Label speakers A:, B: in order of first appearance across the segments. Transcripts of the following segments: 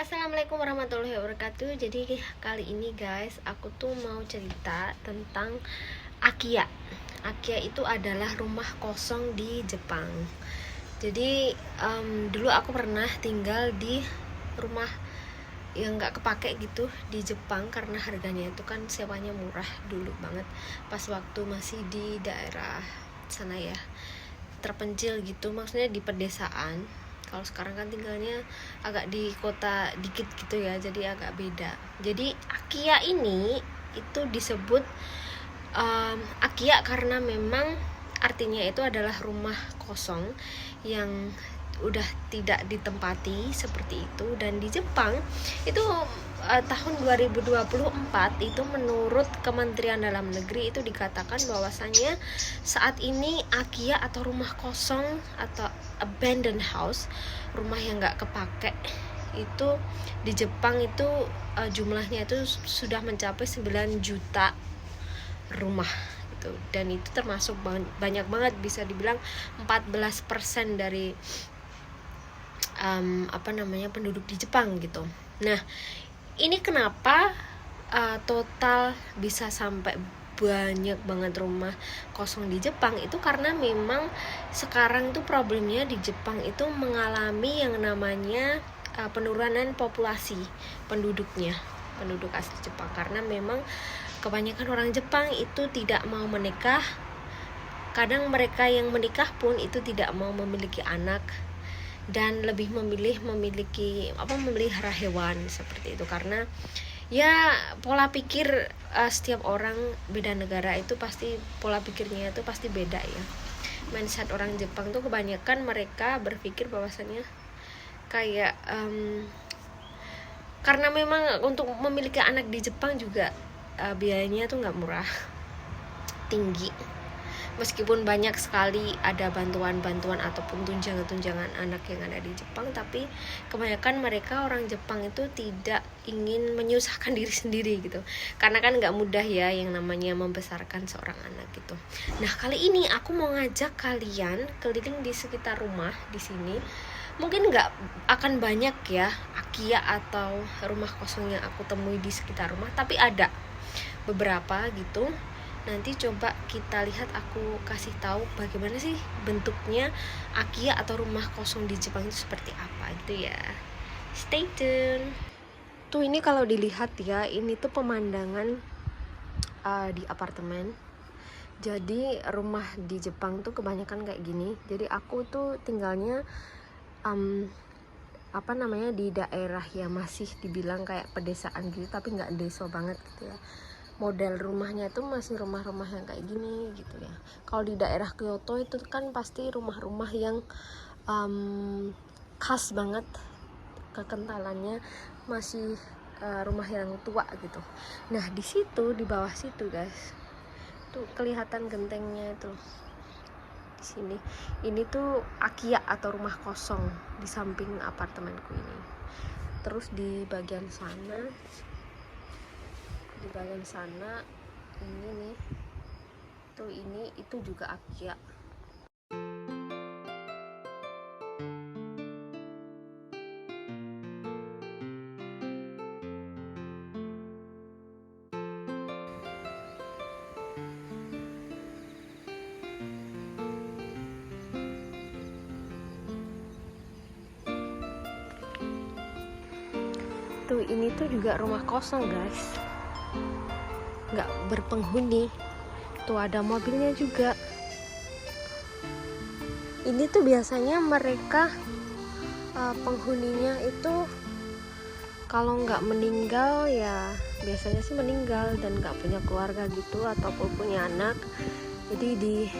A: Assalamualaikum warahmatullahi wabarakatuh. Jadi kali ini guys, aku tuh mau cerita tentang Akia. Akia itu adalah rumah kosong di Jepang. Jadi dulu aku pernah tinggal di rumah yang nggak kepake gitu di Jepang, karena harganya itu kan sewanya murah dulu banget, pas waktu masih di daerah sana ya, terpencil gitu, maksudnya di pedesaan. Kalau sekarang kan tinggalnya agak di kota dikit gitu ya, jadi agak beda. Jadi Akia ini itu disebut Akia karena memang artinya itu adalah rumah kosong yang udah tidak ditempati seperti itu. Dan di Jepang itu tahun 2024 itu menurut Kementerian Dalam Negeri itu dikatakan bahwasannya saat ini Akia atau rumah kosong atau abandoned house, rumah yang nggak kepake, itu di Jepang itu jumlahnya itu sudah mencapai 9 juta rumah gitu. Dan itu termasuk banyak banget, bisa dibilang 14% dari penduduk di Jepang gitu. Nah, ini kenapa total bisa sampai banyak banget rumah kosong di Jepang, itu karena memang sekarang tuh problemnya di Jepang itu mengalami yang namanya penurunan populasi penduduk asli Jepang, karena memang kebanyakan orang Jepang itu tidak mau menikah. Kadang mereka yang menikah pun itu tidak mau memiliki anak dan lebih memelihara hewan seperti itu, karena ya pola pikir setiap orang beda negara itu pasti pola pikirnya itu pasti beda ya. Mindset orang Jepang tuh kebanyakan mereka berpikir bahwasannya kayak karena memang untuk memiliki anak di Jepang juga biayanya tuh nggak murah, tinggi. Meskipun banyak sekali ada bantuan-bantuan ataupun tunjangan-tunjangan anak yang ada di Jepang, tapi kebanyakan mereka orang Jepang itu tidak ingin menyusahkan diri sendiri gitu, karena kan nggak mudah ya yang namanya membesarkan seorang anak gitu. Nah, kali ini aku mau ngajak kalian keliling di sekitar rumah di sini. Mungkin nggak akan banyak ya Akia atau rumah kosong yang aku temui di sekitar rumah, tapi ada beberapa gitu. Nanti coba kita lihat, aku kasih tahu bagaimana sih bentuknya Akia atau rumah kosong di Jepang itu seperti apa gitu ya. Stay tune. Tuh, ini kalau dilihat ya, ini tuh pemandangan di apartemen. Jadi rumah di Jepang tuh kebanyakan kayak gini. Jadi aku tuh tinggalnya di daerah ya masih dibilang kayak pedesaan gitu, tapi nggak desa banget gitu ya. Model rumahnya itu masih rumah-rumah yang kayak gini gitu ya. Kalau di daerah Kyoto itu kan pasti rumah-rumah yang khas banget, kekentalannya masih rumah yang tua gitu. Nah, di situ, di bawah situ guys, tuh kelihatan gentengnya itu di sini. Ini tuh Akia atau rumah kosong di samping apartemenku ini. Terus di bagian sana ini nih, tuh ini itu juga Akia. Tuh ini tuh juga rumah kosong guys, nggak berpenghuni. Tuh ada mobilnya juga. Ini tuh biasanya mereka penghuninya itu kalau nggak meninggal ya biasanya sih meninggal dan nggak punya keluarga gitu, ataupun punya anak, jadi di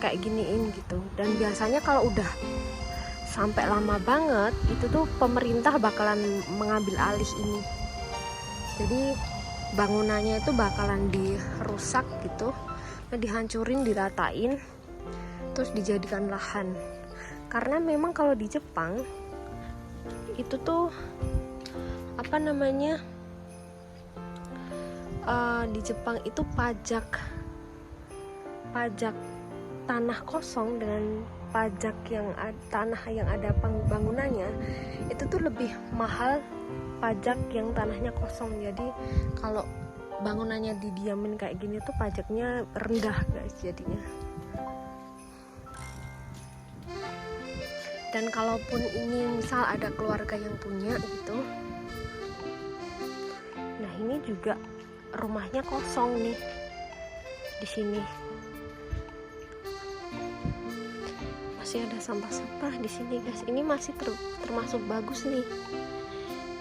A: kayak giniin gitu. Dan biasanya kalau udah sampai lama banget itu tuh pemerintah bakalan mengambil alih ini. Jadi bangunannya itu bakalan dirusak gitu, dihancurin, diratain, terus dijadikan lahan. Karena memang kalau di Jepang itu tuh di Jepang itu pajak tanah kosong dengan pajak yang tanah yang ada bangunannya itu tuh lebih mahal pajak yang tanahnya kosong. Jadi kalau bangunannya didiamin kayak gini tuh pajaknya rendah guys jadinya. Dan kalaupun ini misal ada keluarga yang punya gitu, nah ini juga rumahnya kosong nih di sini, masih ada sampah-sampah di sini guys. Ini masih termasuk bagus nih.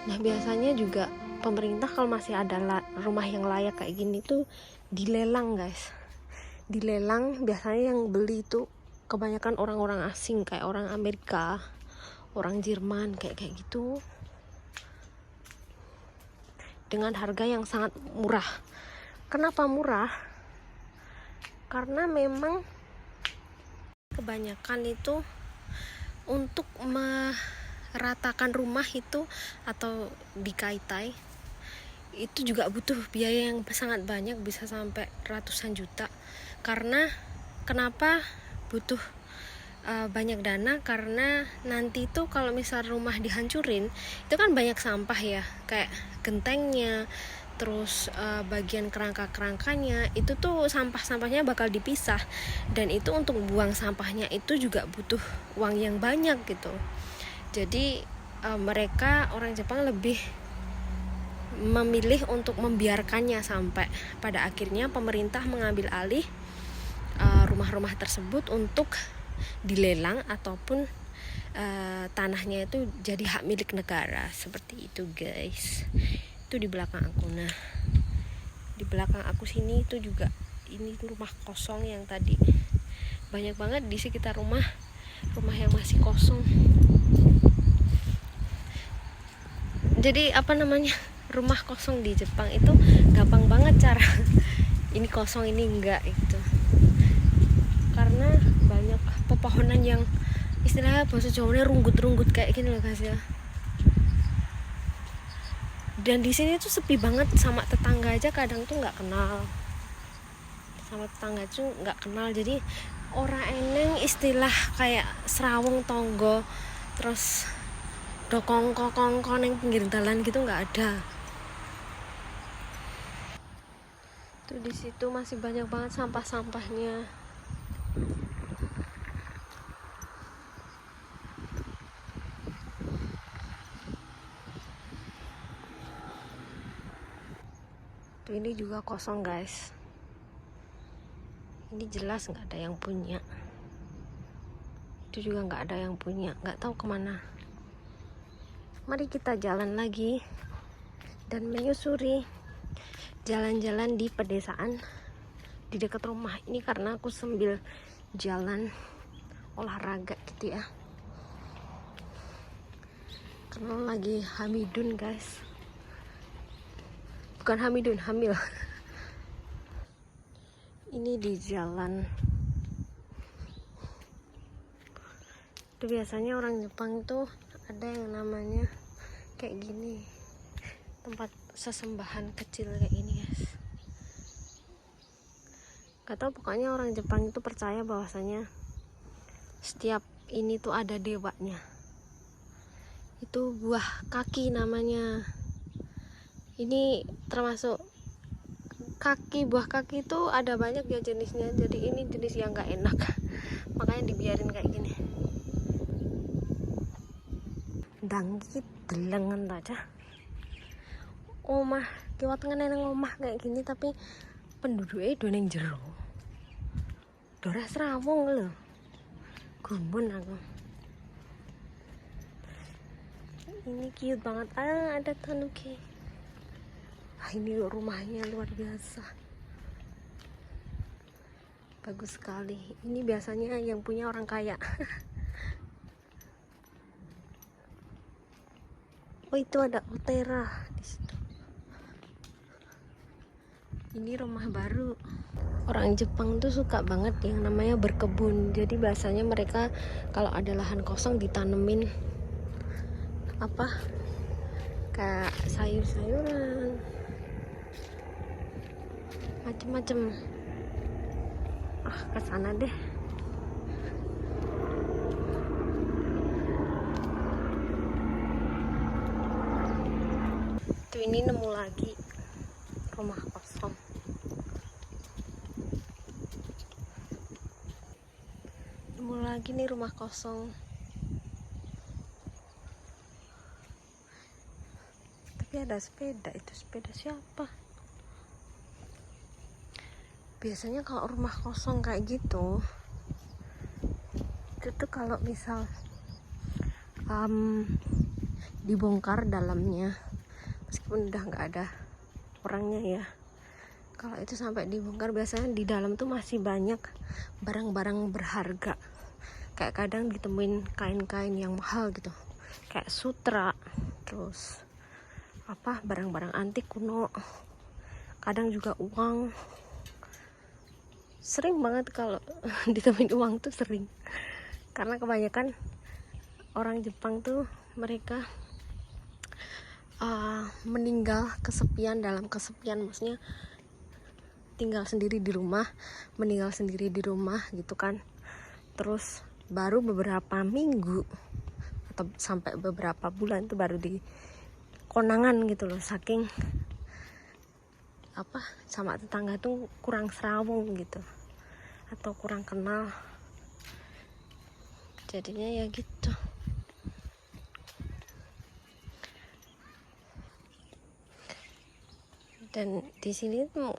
A: Nah biasanya juga pemerintah kalau masih ada rumah yang layak kayak gini tuh dilelang guys. Dilelang, biasanya yang beli itu kebanyakan orang-orang asing kayak orang Amerika, orang Jerman kayak gitu, dengan harga yang sangat murah. Kenapa murah? Karena memang kebanyakan itu untuk meratakan rumah itu atau dikaitai itu juga butuh biaya yang sangat banyak, bisa sampai ratusan juta. Karena kenapa butuh banyak dana? Karena nanti itu kalau misal rumah dihancurin itu kan banyak sampah ya, kayak gentengnya, terus bagian kerangka-kerangkanya itu tuh sampah-sampahnya bakal dipisah, dan itu untuk buang sampahnya itu juga butuh uang yang banyak gitu. Jadi mereka orang Jepang lebih memilih untuk membiarkannya sampai pada akhirnya pemerintah mengambil alih rumah-rumah tersebut untuk dilelang ataupun tanahnya itu jadi hak milik negara, seperti itu guys. Itu di belakang aku. Nah di belakang aku sini itu juga ini rumah kosong yang tadi banyak banget di sekitar rumah yang masih kosong. Jadi rumah kosong di Jepang itu gampang banget cara ini kosong ini enggak itu, karena banyak pepohonan yang istilahnya bahasa Jawanya runggut-runggut kayak gini loh guys ya. Dan di sini tuh sepi banget, sama tetangga aja kadang tuh nggak kenal, jadi orang eneng istilah kayak serawung tonggo terus dokongko-kongko neng pinggir jalan gitu nggak ada. Tuh di situ masih banyak banget sampah-sampahnya. Tuh ini juga kosong guys. Ini jelas nggak ada yang punya. Itu juga nggak ada yang punya, nggak tahu kemana. Mari kita jalan lagi dan menyusuri jalan-jalan di pedesaan di dekat rumah ini, karena aku sambil jalan olahraga gitu ya, karena lagi Hamidun guys, bukan Hamidun, hamil. Ini di jalan itu biasanya orang Jepang itu ada yang namanya kayak gini, tempat sesembahan kecil kayak gini guys. Gak tau, pokoknya orang Jepang itu percaya bahwasanya setiap ini tuh ada dewanya. Itu buah kaki namanya. Ini termasuk buah kaki itu ada banyak ya jenisnya, jadi ini jenis yang gak enak, makanya dibiarin kayak gini. Dangki delengan aja omah kiwat ngeneng omah kayak gini, tapi penduduknya do ning jero, dora serawung lho, gumun aku. Ini cute banget, ada tanuki. Ini rumahnya luar biasa, bagus sekali. Ini biasanya yang punya orang kaya. Oh itu ada Otera di situ. Ini rumah baru. Orang Jepang tuh suka banget yang namanya berkebun. Jadi biasanya mereka kalau ada lahan kosong ditanemin kayak sayur-sayuran, macem-macem. Kesana deh. satu ini nemu lagi rumah kosong. Nemu lagi nih rumah kosong. Tapi ada sepeda, itu sepeda siapa? Biasanya kalau rumah kosong kayak gitu, itu tuh kalau misal dibongkar dalamnya, meskipun udah nggak ada orangnya ya, kalau itu sampai dibongkar biasanya di dalam tuh masih banyak barang-barang berharga. Kayak kadang ditemuin kain-kain yang mahal gitu, kayak sutra, terus apa, barang-barang antik kuno, kadang juga uang. Sering banget kalau ditemuin uang tuh, sering, karena kebanyakan orang Jepang tuh mereka meninggal kesepian, dalam kesepian maksudnya tinggal sendiri di rumah, meninggal sendiri di rumah gitu kan. Terus baru beberapa minggu atau sampai beberapa bulan tuh baru di konangan gitu loh, saking apa, sama tetangga tuh kurang serawung gitu atau kurang kenal, jadinya ya gitu. Dan di sini tuh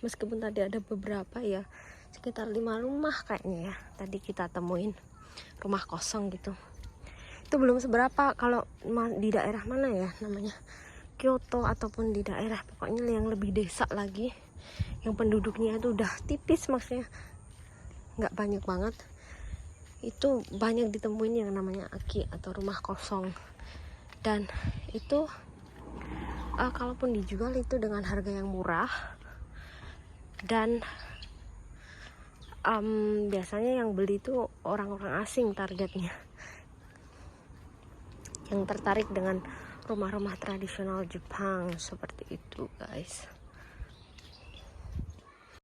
A: meskipun tadi ada beberapa ya, sekitar 5 rumah kayaknya ya tadi kita temuin rumah kosong gitu. Itu belum seberapa kalau di daerah mana ya namanya, Kyoto ataupun di daerah pokoknya yang lebih desa lagi, yang penduduknya itu udah tipis, maksudnya nggak banyak banget, itu banyak ditemuin yang namanya aki atau rumah kosong. Dan itu kalaupun dijual itu dengan harga yang murah, dan biasanya yang beli itu orang-orang asing targetnya, yang tertarik dengan rumah-rumah tradisional Jepang seperti itu guys.